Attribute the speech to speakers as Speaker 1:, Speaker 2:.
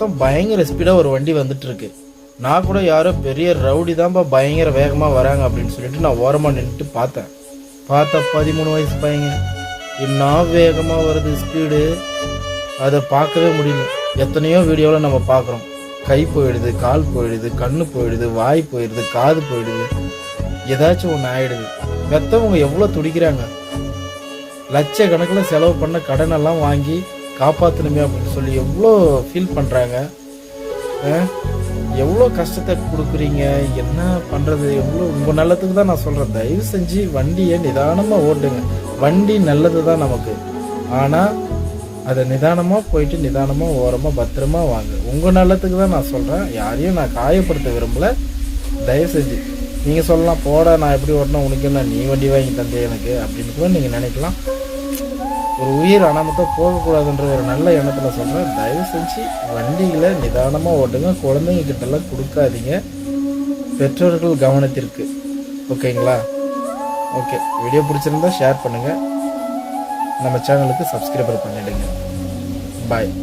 Speaker 1: மொத்தம் பயங்கர ஸ்பீடாக ஒரு வண்டி வந்துட்டு இருக்கு. நான் கூட யாரோ பெரிய ரவுடி தான்ப்பா பயங்கர வேகமாக வராங்க அப்படின்னு சொல்லிட்டு நான் ஓரமாக நின்றுட்டு பார்த்தா 13 வயசு பையங்க என்ன வேகமாக வருது ஸ்பீடு. அதை பார்க்கவே முடியல. எத்தனையோ வீடியோவில் நம்ம பார்க்குறோம், கை போயிடுது, கால் போயிடுது, கண்ணு போயிடுது, வாய் போயிடுது, காது போயிடுது, ஏதாச்சும் ஒன்று ஆயிடுது. பெற்றவங்க எவ்வளோ துடிக்கிறாங்க, லட்சக்கணக்கில் செலவு பண்ண கடனெல்லாம் வாங்கி காப்பாற்றணுமே அப்படின்னு சொல்லி எவ்வளோ ஃபீல் பண்ணுறாங்க. எவ்வளோ கஷ்டத்தை கொடுக்குறீங்க, என்ன பண்ணுறது, எவ்வளோ உங்கள் நல்லதுக்கு தான் நான் சொல்கிறேன். தயவு செஞ்சு வண்டியை நிதானமாக ஓட்டுங்க. வண்டி நல்லது தான் நமக்கு, ஆனால் அதை நிதானமாக போயிட்டு நிதானமாக ஓரமாக பத்திரமா வாங்க. உங்கள் நல்லதுக்கு தான் நான் சொல்கிறேன். யாரையும் நான் காயப்படுத்த விரும்பலை. தயவு செஞ்சு நீங்கள் சொல்லலாம், போட நான் எப்படி ஓட்டினா உனக்கு என்ன, நீ வண்டி வாங்கி தந்தே எனக்கு அப்படின்னு கூட நீங்கள் நினைக்கலாம். ஒரு உயிர் அனாமத்தான் போகக்கூடாதுன்ற ஒரு நல்ல எண்ணத்தில் சொல்கிறேன். தயவு செஞ்சு வண்டிகளை நிதானமாக ஓட்டுங்க. குழந்தைங்க கிட்டலாம் கொடுக்காதீங்க, பெற்றோர்கள் கவனத்திற்கு. ஓகேங்களா? ஓகே, வீடியோ பிடிச்சிருந்தா ஷேர் பண்ணுங்கள், நம்ம சேனலுக்கு சப்ஸ்கிரைபர் பண்ணிவிடுங்க. பாய்.